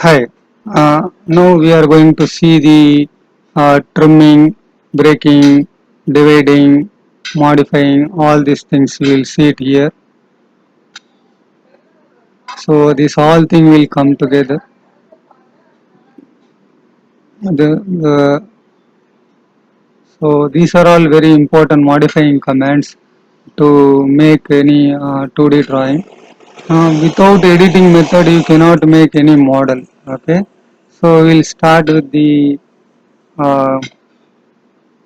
Hi. Now we are going to see the trimming, breaking, dividing, modifying, all these things we will see it here. So this all thing will come together. The so these are all very important modifying commands to make any 2D drawing. Without editing method, you cannot make any model. Okay. So we'll start with the uh,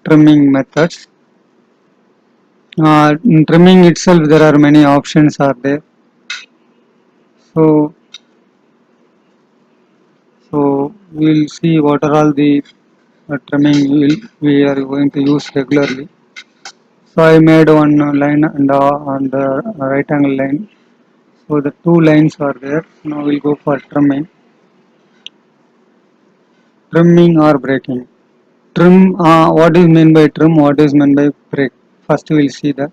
trimming methods. In trimming itself there are many options are there. So so we'll see what are all the trimming we are going to use regularly. So I made one line and on the right angle line. So the two lines are there. Now we'll go for trimming or breaking. Trim, what is meant by trim, what is meant by break? First we'll see that.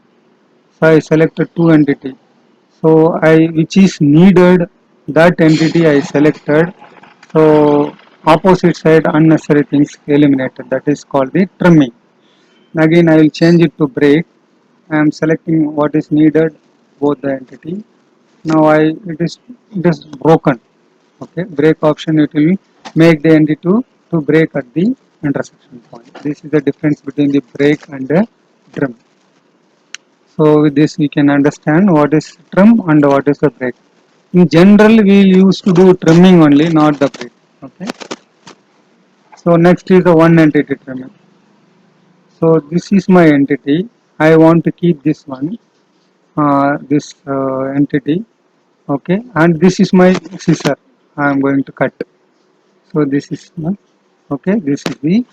So I selected two entity. So I which is needed, that entity I selected. So opposite side unnecessary things eliminated. That is called the trimming. Again I will change it to break. I am selecting what is needed, both the entity. Now it is broken. Okay, break option, it will make the entity to break at the intersection point. This is the difference between the break and the trim. So with this we can understand what is trim and what is the break. In general we used to do trimming only, not the break. Okay. So next is the one entity trimming. So this is my entity. I want to keep this one, this entity. Okay, and this is my scissor. I am going to cut. So this is my, okay. This is the,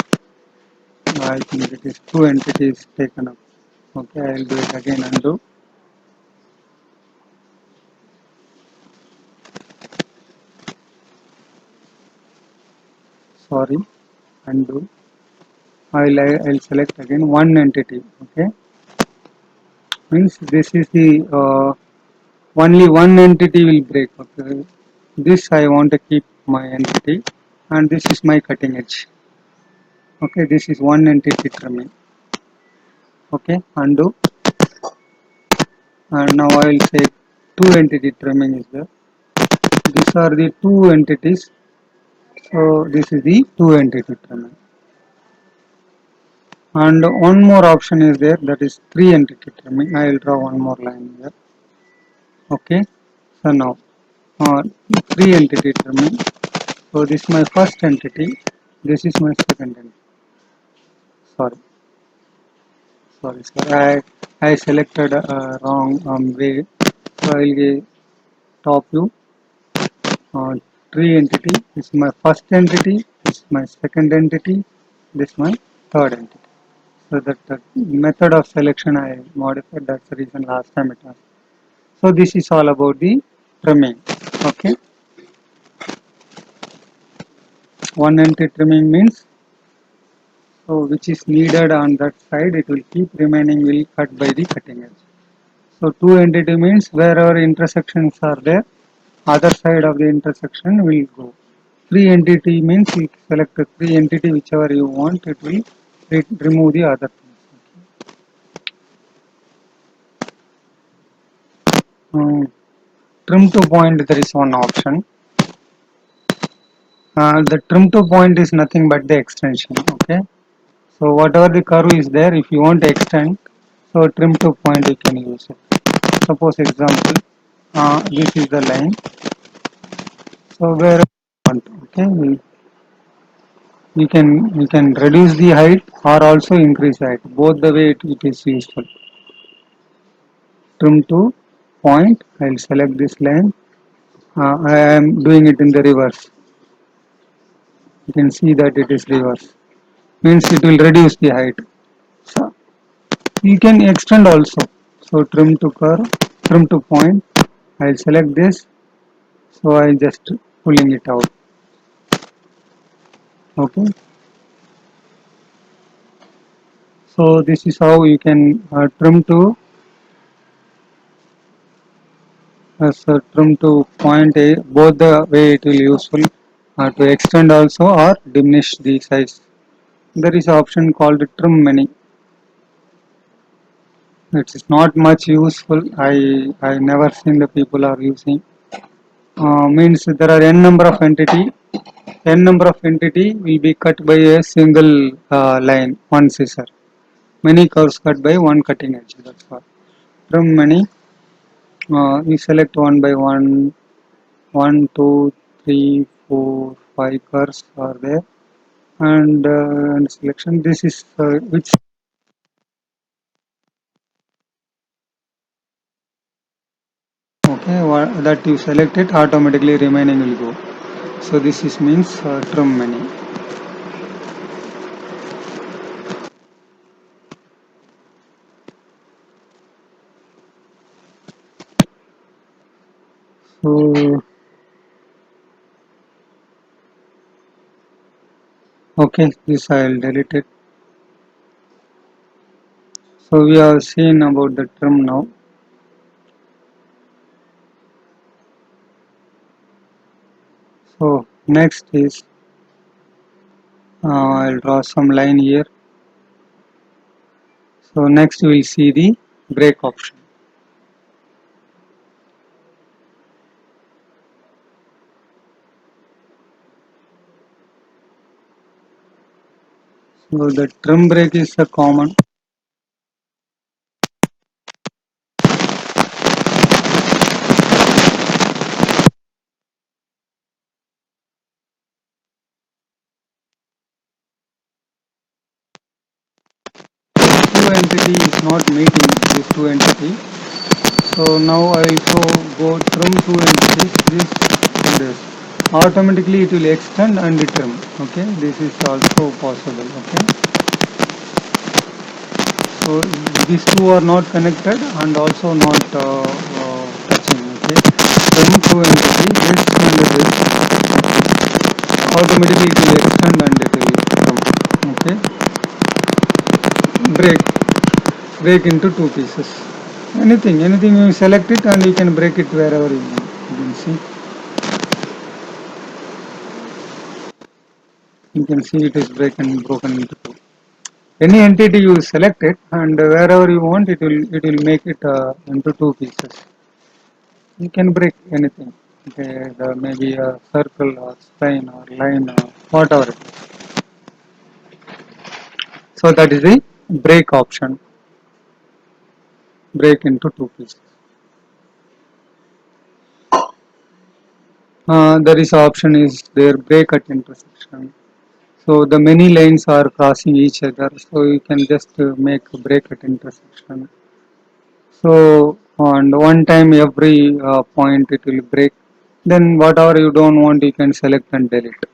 I think it is two entities taken up. Okay, I will do it again, undo. Sorry, undo. I'll select again one entity. Okay, means this is the only one entity will break. Okay, this I want to keep my entity, and this is my cutting edge. Okay, this is one entity trimming. Okay, undo, and now I will say two entity trimming is there. These are the two entities. So this is the two entity trimming. And one more option is there, that is three entity trimming. I will draw one more line here. Okay, so now uh, three entity trimming. So this is my first entity, this is my second entity. Sorry, sorry. I selected wrong way. So I will get top view. Three entity. This is my first entity. This is my second entity. This is my third entity. So that the method of selection I modified. That's the reason last time it was. So this is all about the trimming. Okay. One entity trimming means, so which is needed on that side, it will keep remaining, will cut by the cutting edge. So two entity means wherever intersections are there, other side of the intersection will go. Three entity means you select the three entity whichever you want, it will remove the other things. Trim to point, there is one option. The trim to point is nothing but the extension. Okay. So whatever the curve is there, if you want to extend, so trim to point you can use it. Suppose example, this is the line. So where okay, you can reduce the height or also increase height. Both the way it is useful. Trim to point. I will select this line. I am doing it in the reverse. You can see that it is reverse. Means it will reduce the height. So you can extend also. So trim to curve, trim to point. I will select this. So I just pulling it out. Okay. So this is how you can trim to trim to point A. Both the way it will useful. to extend also or diminish the size. There is option called trim many. It is not much useful. I never seen the people are using. Means there are n number of entity. N number of entity will be cut by a single line, one scissor. Many curves cut by one cutting edge. That's all. From many, we select one by one. One, two, three, four, five curves are there, and selection. This is which okay that you select it automatically remaining will go. So this is means trim many. So okay, this I'll delete it. So we have seen about the trim now. So next is I'll draw some line here. So next we will see the break option. So the trim break is a common. 2 entity is not meeting these 2 entity. So now I also go trim 2 entities. This automatically it will extend and trim. Okay, this is also possible. Okay, so these two are not connected and also not touching. Okay, trim 2 entities. This and this automatically it will extend and it will trim. Okay, break into two pieces. Anything you select it and you can break it wherever you want. You can see it is broken into two. Any entity you select it and wherever you want it will make it into two pieces. You can break anything. Okay, maybe a circle or spline or line or whatever. So that is the break option. Break into two pieces. There is option is there break at intersection. So the many lines are crossing each other. So you can just make a break at intersection. So and one time every point it will break. Then whatever you don't want you can select and delete.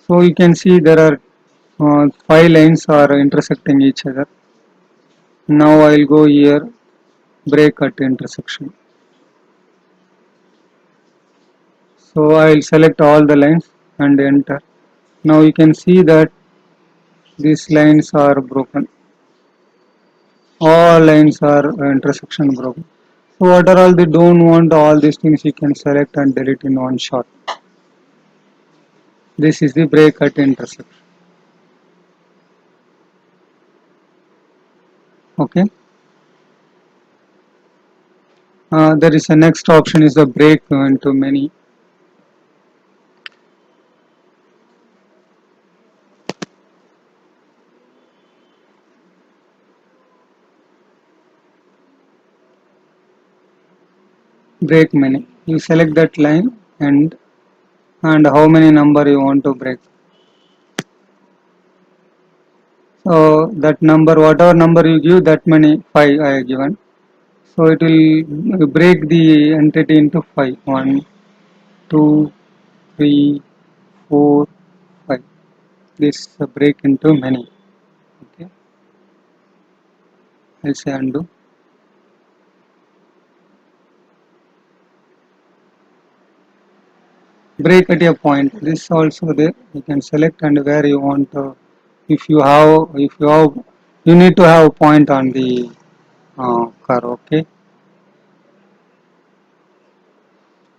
So you can see there are 5 lines are intersecting each other. Now I will go here break at intersection. So I will select all the lines and enter. Now you can see that these lines are broken. All lines are intersection broken. So what are all they don't want all these things you can select and delete in one shot. This is the break at intersection. Okay. There is a next option is the break into many. Break many. You select that line and how many number you want to break. So that number, whatever number you give, that many 5 I have given. So it will break the entity into 5. 1, 2, 3, 4, 5. This break into many. Okay. I'll say undo. Break at a point. This also there. You can select and where you want. If you have, you need to have a point on the curve. Okay.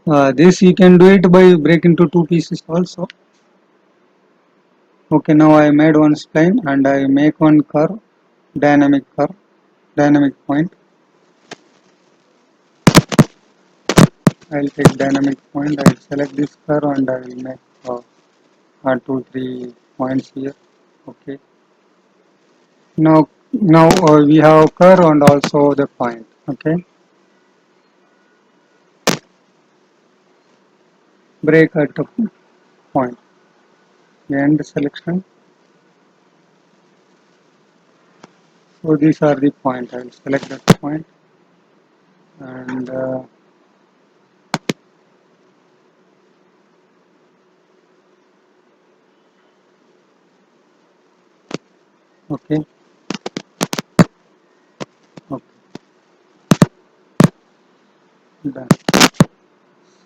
This you can do it by break into two pieces also. Okay, now I made one spline and I make one curve, dynamic point. I'll take dynamic point, I'll select this curve and I will make 2, 3 points here. Okay. Now we have curve and also the point. Okay. Break at the point. End selection. So these are the point. I will select that point and okay. Okay. Done.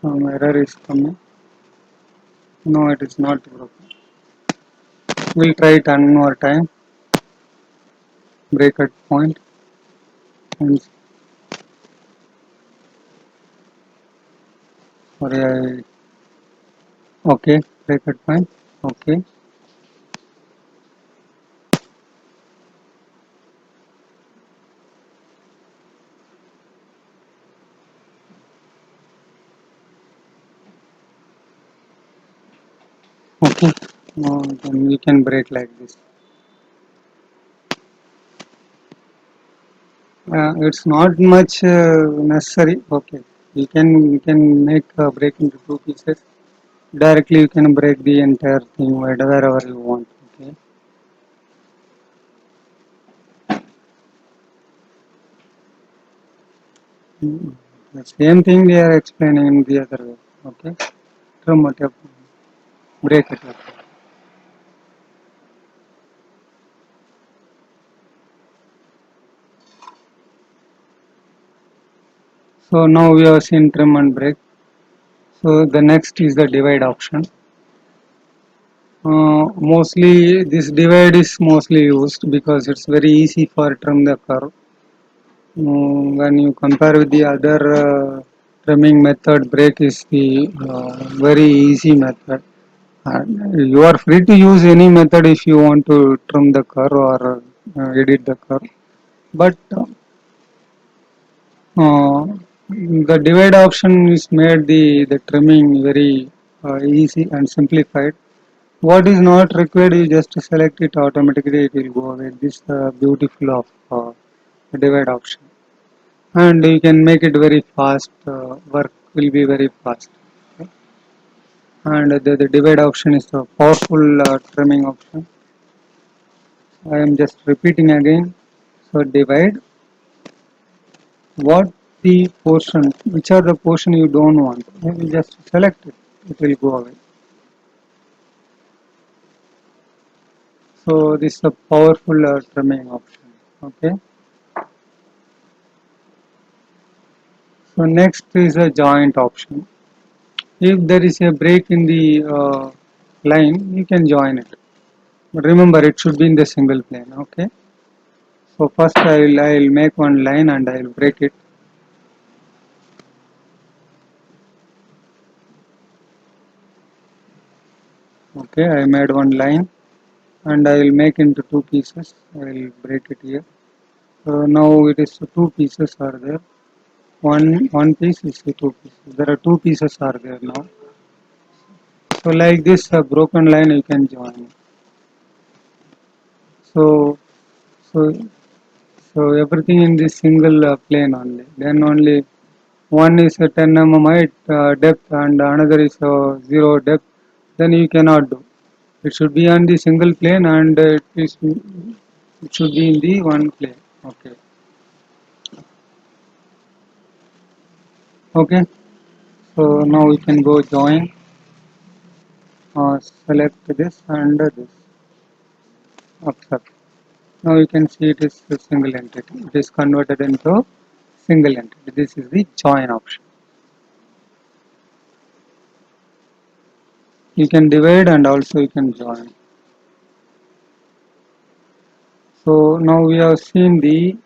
Some error is coming. No, it is not broken. We'll try it one more time. Break at point and sorry, okay. Break at point. Okay. Okay. Now then we can break like this. It's not much necessary. Okay. We can make a break into two pieces. Directly you can break the entire thing wherever you want. Okay. Mm. The same thing they are explaining in the other way. Okay. From whatever break it up. So now we have seen trim and break. So the next is the divide option. Mostly this divide is mostly used because it's very easy for trim the curve. When you compare with the other trimming method, break is the very easy method. You are free to use any method if you want to trim the curve or edit the curve. But the divide option is made the trimming very easy and simplified. What is not required, you just select it automatically, it will go away. This beautiful of divide option. And you can make it very fast, work will be very fast. Okay. And the divide option is a powerful trimming option. I am just repeating again. So divide what the portion, which are the portion you don't want. You just select it, it will go away. So this is a powerful trimming option. Okay. So next is a joint option. If there is a break in the line, you can join it. But remember, it should be in the single plane. Okay. So first I will make one line and I will break it. Okay, I made one line and I will make into two pieces. I will break it here. So now it is two pieces are there. One piece is the two pieces. There are two pieces are there now. So like this a broken line you can join. So so so everything in this single plane only. Then only one is a 10 mm height depth and another is 0 depth. Then you cannot do. It should be on the single plane and it should be in the one plane. Okay. Okay. So now we can go join. Select this and this. Accept. Now you can see it is a single entity. It is converted into single entity. This is the join option. You can divide and also you can join. So now we have seen the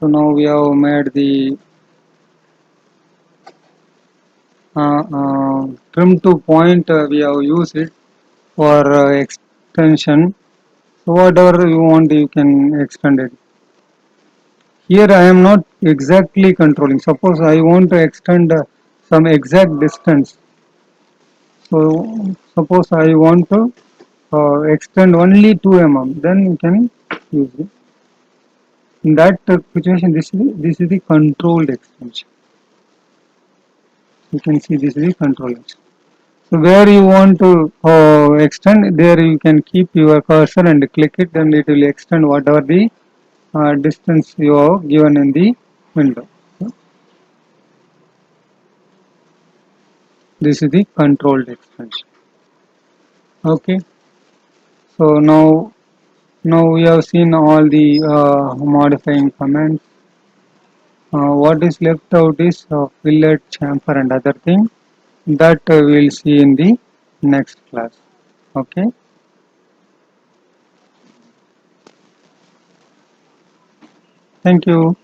So now we have made the trim to point. We have used it for extension. So whatever you want, you can extend it. Here I am not exactly controlling. Suppose I want to extend some exact distance. So suppose I want to extend only 2 mm, then you can use it. In that situation, this is the controlled extension. You can see this is the controlled extension. So where you want to extend, there you can keep your cursor and click it, and it will extend whatever the distance you have given in the window. So this is the controlled extension. Okay. So now we have seen all the modifying commands. What is left out is fillet, chamfer, and other thing that we will see in the next class. Okay. Thank you.